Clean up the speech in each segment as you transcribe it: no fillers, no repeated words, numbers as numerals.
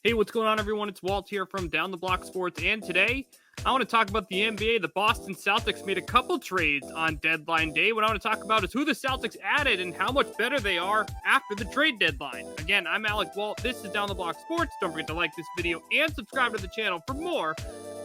Hey, what's going on, everyone? It's Walt here from Down the Block Sports, and today I want to talk about the NBA. The Boston Celtics made a couple trades on deadline day. What I want to talk about is who the Celtics added and how much better they are after the trade deadline. Again, I'm Alec Walt. This is Down the Block Sports. Don't forget to like this video and subscribe to the channel for more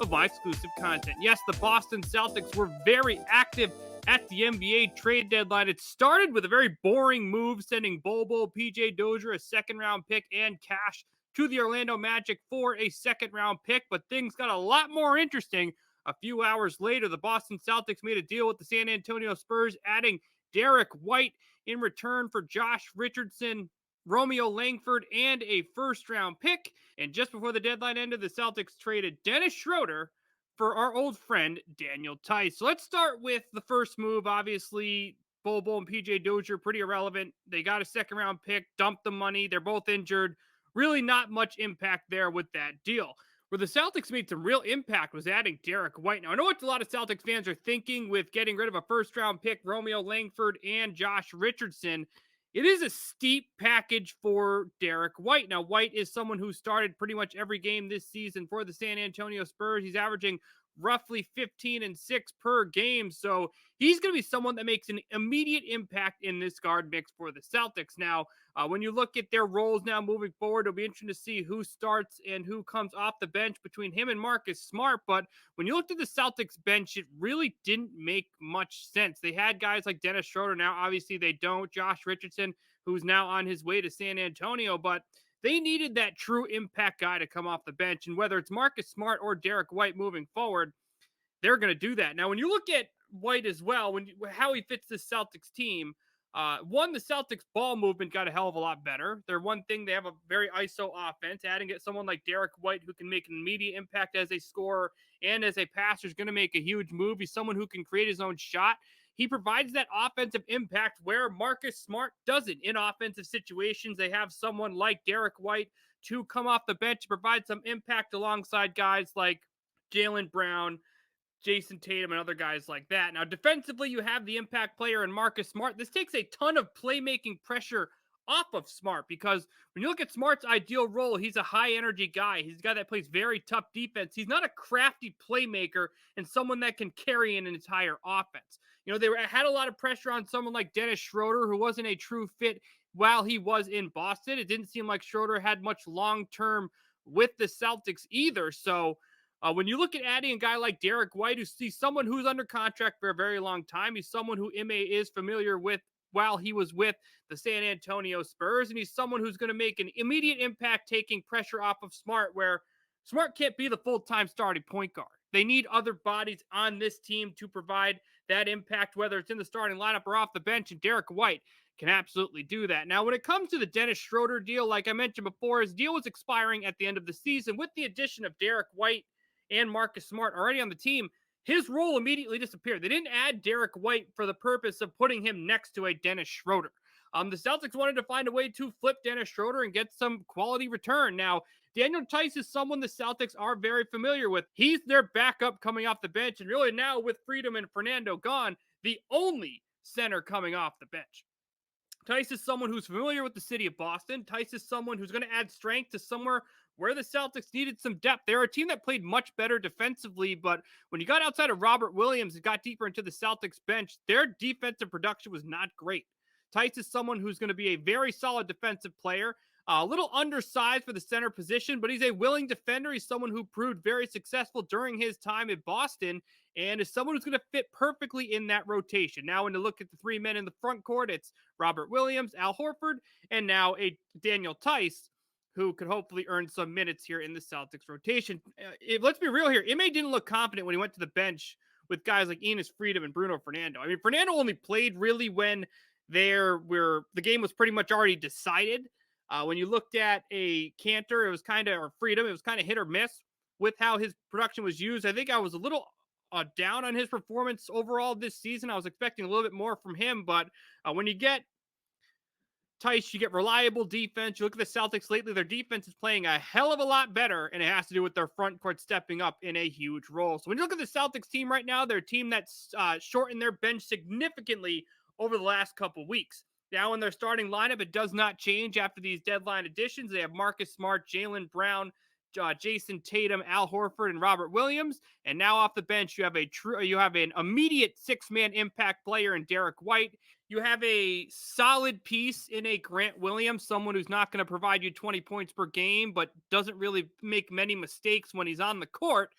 of my exclusive content. Yes, the Boston Celtics were very active at the NBA trade deadline. It started with a very boring move, sending Bobo, PJ Dozier, a second-round pick, and cash to the Orlando Magic for a second-round pick, but things got a lot more interesting. A few hours later, the Boston Celtics made a deal with the San Antonio Spurs, adding Derrick White in return for Josh Richardson, Romeo Langford, and a first-round pick. And just before the deadline ended, the Celtics traded Dennis Schroeder for our old friend Daniel Theis. So let's start with the first move. Obviously, Bobo and PJ Dozier pretty irrelevant. They got a second-round pick, dumped the money. They're both injured. Really not much impact there with that deal. Where the Celtics made some real impact was adding Derrick White. Now, I know what a lot of Celtics fans are thinking with getting rid of a first-round pick, Romeo Langford, and Josh Richardson. It is a steep package for Derrick White. Now, White is someone who started pretty much every game this season for the San Antonio Spurs. He's averaging roughly 15 and 6 per game. So he's going to be someone that makes an immediate impact in this guard mix for the Celtics. Now, when you look at their roles now moving forward, it'll be interesting to see who starts and who comes off the bench between him and Marcus Smart. But when you looked at the Celtics bench, it really didn't make much sense. They had guys like Dennis Schroeder. Now, obviously, they don't. Josh Richardson, who's now on his way to San Antonio. But they needed that true impact guy to come off the bench. And whether it's Marcus Smart or Derrick White moving forward, they're going to do that. Now, when you look at White as well, how he fits the Celtics team, the Celtics ball movement got a hell of a lot better. They're one thing, they have a very ISO offense. Adding it someone like Derrick White who can make an immediate impact as a scorer and as a passer is going to make a huge move. He's someone who can create his own shot. He provides that offensive impact where Marcus Smart doesn't. In offensive situations, they have someone like Derrick White to come off the bench to provide some impact alongside guys like Jaylen Brown, Jason Tatum, and other guys like that. Now, defensively, you have the impact player in Marcus Smart. This takes a ton of playmaking pressure off of Smart because when you look at Smart's ideal role, he's a high energy guy. He's a guy that plays very tough defense. He's not a crafty playmaker and someone that can carry an entire offense. You know, they had a lot of pressure on someone like Dennis Schroeder, who wasn't a true fit while he was in Boston. It didn't seem like Schroeder had much long term with the Celtics either. So, when you look at adding a guy like Derrick White, he's someone who's under contract for a very long time. He's someone who Ime is familiar with while he was with the San Antonio Spurs, and he's someone who's going to make an immediate impact taking pressure off of Smart, where Smart can't be the full-time starting point guard. They need other bodies on this team to provide that impact, whether it's in the starting lineup or off the bench, and Derrick White can absolutely do that. Now, when it comes to the Dennis Schroeder deal, like I mentioned before, his deal was expiring at the end of the season. With the addition of Derrick White and Marcus Smart already on the team, his role immediately disappeared. They didn't add Derrick White for the purpose of putting him next to a Dennis Schroeder. The Celtics wanted to find a way to flip Dennis Schroeder and get some quality return. Now, Daniel Theis is someone the Celtics are very familiar with. He's their backup coming off the bench, and really now with Freedom and Fernando gone, the only center coming off the bench. Theis is someone who's familiar with the city of Boston. Theis is someone who's going to add strength to somewhere where the Celtics needed some depth. They're a team that played much better defensively, but when you got outside of Robert Williams and got deeper into the Celtics bench, their defensive production was not great. Theis is someone who's going to be a very solid defensive player, a little undersized for the center position, but he's a willing defender. He's someone who proved very successful during his time in Boston and is someone who's going to fit perfectly in that rotation. Now, when you look at the three men in the front court, it's Robert Williams, Al Horford, and now a Daniel Theis, who could hopefully earn some minutes here in the Celtics rotation. Let's be real here. Ime didn't look confident when he went to the bench with guys like Enes Freedom and Bruno Fernando. I mean, Fernando only played really when the game was pretty much already decided. When you looked at a Cantor, it was kind of, or Freedom, it was kind of hit or miss with how his production was used. I think I was a little down on his performance overall this season. I was expecting a little bit more from him, but when you get Theis, you get reliable defense. You look at the Celtics lately, their defense is playing a hell of a lot better, and it has to do with their front court stepping up in a huge role. So when you look at the Celtics team right now, they're a team that's shortened their bench significantly over the last couple weeks. Now in their starting lineup, it does not change after these deadline additions. They have Marcus Smart, Jaylen Brown, Jason Tatum, Al Horford, and Robert Williams. And now off the bench, you have an immediate six-man impact player in Derrick White. You have a solid piece in a Grant Williams, someone who's not going to provide you 20 points per game, but doesn't really make many mistakes when he's on the court.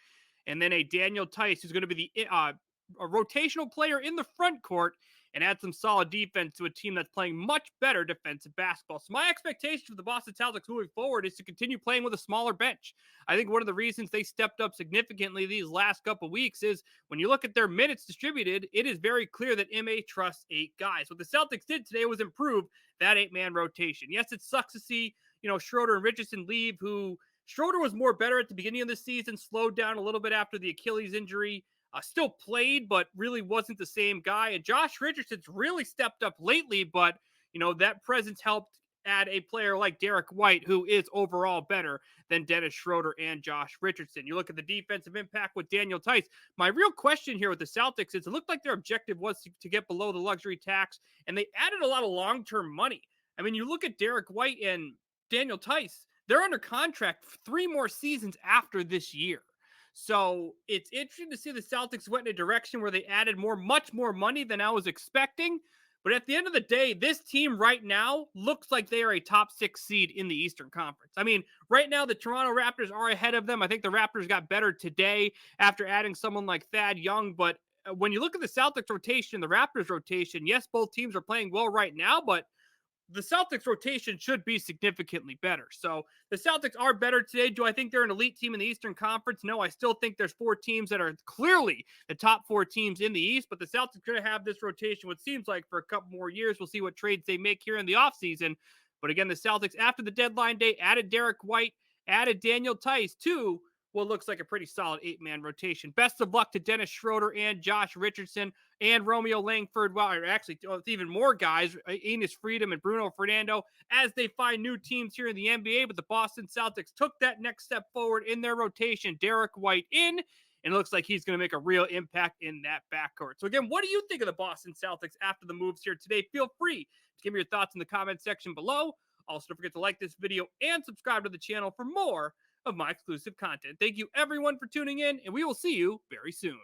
And then a Daniel Theis, who's going to be a rotational player in the front court and add some solid defense to a team that's playing much better defensive basketball. So my expectation for the Boston Celtics moving forward is to continue playing with a smaller bench. I think one of the reasons they stepped up significantly these last couple weeks is when you look at their minutes distributed, it is very clear that MA trusts 8 guys. What the Celtics did today was improve that 8-man rotation. Yes, it sucks to see, Schroeder and Richardson leave, who Schroeder was more better at the beginning of the season, slowed down a little bit after the Achilles injury. Still played, but really wasn't the same guy. And Josh Richardson's really stepped up lately, but, that presence helped add a player like Derrick White, who is overall better than Dennis Schroeder and Josh Richardson. You look at the defensive impact with Daniel Theis. My real question here with the Celtics is it looked like their objective was to get below the luxury tax, and they added a lot of long-term money. I mean, you look at Derrick White and Daniel Theis, they're under contract for 3 more seasons after this year. So it's interesting to see the Celtics went in a direction where they added much more money than I was expecting. But at the end of the day, this team right now looks like they are a top 6 seed in the Eastern Conference. I mean, right now the Toronto Raptors are ahead of them. I think the Raptors got better today after adding someone like Thad Young. But when you look at the Celtics rotation, the Raptors rotation, yes, both teams are playing well right now, but the Celtics rotation should be significantly better. So the Celtics are better today. Do I think they're an elite team in the Eastern Conference? No, I still think there's 4 teams that are clearly the top 4 teams in the East, but the Celtics are going to have this rotation, what seems like for a couple more years. We'll see what trades they make here in the offseason. But again, the Celtics, after the deadline day, added Derrick White, added Daniel Theis to what looks like a pretty solid 8-man rotation. Best of luck to Dennis Schroeder and Josh Richardson and Romeo Langford. Well, actually, it's even more guys, Enes Freedom and Bruno Fernando, as they find new teams here in the NBA. But the Boston Celtics took that next step forward in their rotation. Derrick White in, and it looks like he's going to make a real impact in that backcourt. So again, what do you think of the Boston Celtics after the moves here today? Feel free to give me your thoughts in the comment section below. Also, don't forget to like this video and subscribe to the channel for more of my exclusive content. Thank you everyone for tuning in, and we will see you very soon.